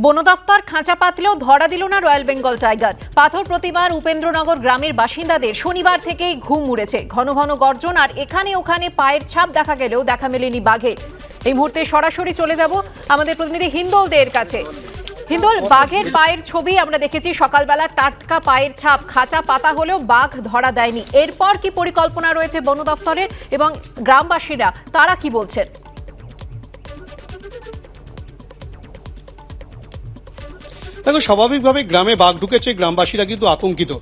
বন দফতর খাঁচা পাতলেও ধরা দিল না রয়্যাল বেঙ্গল টাইগার। পাথর প্রতিমার উপেন্দ্রনগর গ্রামের বাসিন্দাদের শনিবার থেকেই ঘুম উড়েছে। ঘন ঘন গর্জন আর এখানে ওখানে পায়ের ছাপ দেখা গেলেও দেখা মেলেনি বাঘের। এই মুহূর্তে সরাসরি চলে যাব আমাদের প্রতিনিধি হিন্দোল দের কাছে। হিন্দোল, বাঘের পায়ের ছবি আমরা দেখেছি সকালবেলা, টাটকা পায়ের ছাপ, খাঁচা পাতা হলেও বাঘ ধরা দেয়নি। এরপর কি পরিকল্পনা রয়েছে বন দফতরের এবং গ্রামবাসীরা তারা কি বলছেন? দেখো, স্বাভাবিকভাবে গ্রামে বাঘ ঢুকেছে, গ্রামবাসীরা কিন্তু আতঙ্কিত।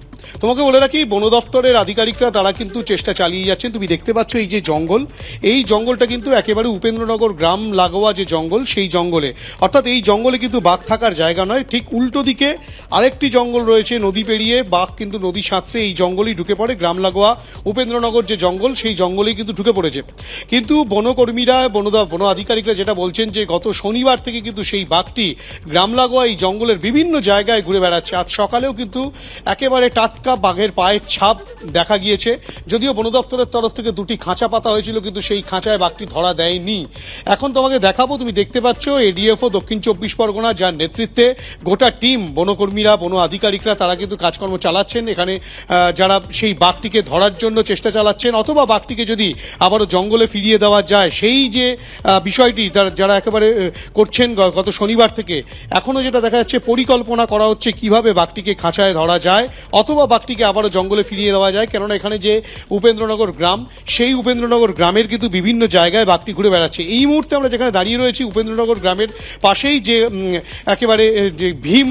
তোমাকে বলে রাখি, বন দফতরের আধিকারিকরা তারা কিন্তু চেষ্টা চালিয়ে যাচ্ছেন। তুমি দেখতে পাচ্ছ এই যে জঙ্গল, এই জঙ্গলটা কিন্তু একেবারে উপেন্দ্রনগর গ্রাম লাগোয়া যে জঙ্গল, সেই জঙ্গলে, অর্থাৎ এই জঙ্গলে কিন্তু বাঘ থাকার জায়গা নয়। ঠিক উল্টো দিকে আরেকটি জঙ্গল রয়েছে, নদী পেরিয়ে বাঘ কিন্তু নদী সাঁতরে এই জঙ্গলেই ঢুকে পড়ে। গ্রাম লাগোয়া উপেন্দ্রনগর যে জঙ্গল, সেই জঙ্গলেই কিন্তু ঢুকে পড়েছে। কিন্তু বনকর্মীরা, বন আধিকারিকরা যেটা বলছেন যে গত শনিবার থেকে কিন্তু সেই বাঘটি গ্রাম লাগোয়া এই জঙ্গলের বিভিন্ন জায়গায় ঘুরে বেড়াচ্ছে। আজ সকালেও কিন্তু একেবারে টাটকা বাঘের পায়ের ছাপ দেখা গিয়েছে। যদিও বন দফতরের তরফ থেকে দুটি খাঁচা পাতা হয়েছিল, কিন্তু সেই খাঁচায় বাঘটি ধরা দেয়নি। এখন তোমাকে দেখাবো, তুমি দেখতে পাচ্ছ এডিএফও দক্ষিণ 24 পরগনা, যার নেতৃত্বে গোটা টিম, বনকর্মীরা, বন আধিকারিকরা তারা কিন্তু কাজকর্ম চালাচ্ছেন এখানে। যারা সেই বাঘটিকে ধরার জন্য চেষ্টা চালাচ্ছেন, অথবা বাঘটিকে যদি আবারও জঙ্গলে ফিরিয়ে দেওয়া যায়, সেই যে বিষয়টি যারা একেবারে করছেন গত শনিবার থেকে। এখনও যেটা দেখা যাচ্ছে, পরিকল্পনা করা হচ্ছে কিভাবে বাঘটিকে খাঁচায় ধরা যায়, অথবা বাঘটিকে আবারও জঙ্গলে ফিরিয়ে দেওয়া যায়। কেননা এখানে যে উপেন্দ্রনগর গ্রাম, সেই উপেন্দ্রনগর গ্রামের কিন্তু বিভিন্ন জায়গায় বাঘটি ঘুরে বেড়াচ্ছে। এই মুহূর্তে আমরা যেখানে দাঁড়িয়ে রয়েছি, উপেন্দ্রনগর গ্রামের পাশেই যে একেবারে যে ভীম,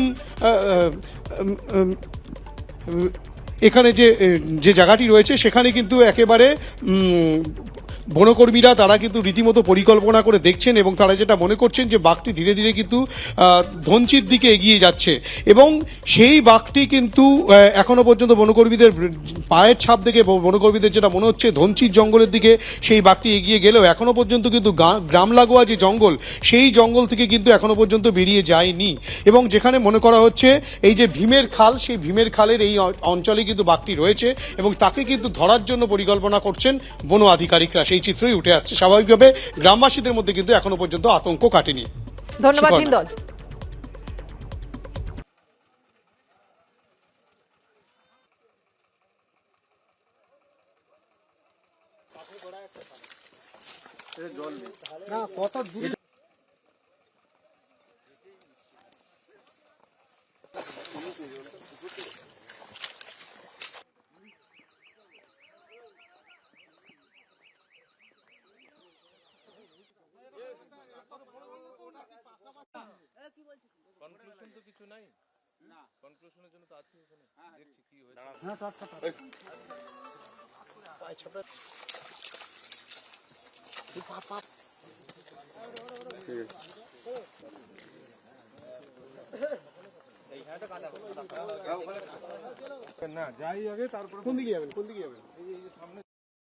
এখানে যে জায়গাটি রয়েছে, সেখানে কিন্তু একেবারে বনকর্মীরা তারা কিন্তু রীতিমতো পরিকল্পনা করে দেখছেন, এবং তারা যেটা মনে করছেন যে বাঘটি ধীরে ধীরে কিন্তু ধনচির দিকে এগিয়ে যাচ্ছে। এবং সেই বাঘটি কিন্তু এখনো পর্যন্ত বনকর্মীদের পায়ের ছাপ দেখে বনকর্মীদের যেটা মনে হচ্ছে, ধনচির জঙ্গলের দিকে সেই বাঘটি এগিয়ে গেলেও এখনো পর্যন্ত কিন্তু গ্রাম লাগোয়া যে জঙ্গল, সেই জঙ্গল থেকে কিন্তু এখনো পর্যন্ত বেরিয়ে যায়নি। এবং যেখানে মনে করা হচ্ছে এই যে ভীমের খাল, সেই ভীমের খালের এই অঞ্চলে কিন্তু বাঘটি রয়েছে, এবং তাকে কিন্তু ধরার জন্য পরিকল্পনা করছেন বন আধিকারিকরা। সেই চিত্রই উঠে আসছে। স্বাভাবিকভাবে গ্রামবাসীদের মধ্যে কিন্তু এখনো পর্যন্ত আতঙ্ক কাটেনি। ধন্যবাদ হিন্দল। কনক্লুশন তো কিছু নাই না, কনক্লুশনের জন্য তো আছে এখানে। দেখছি কি হয়েছে। না যাই আগে, তারপরে কোন দিকে যাবেন? কোন দিকে যাবেন? এই যে সামনে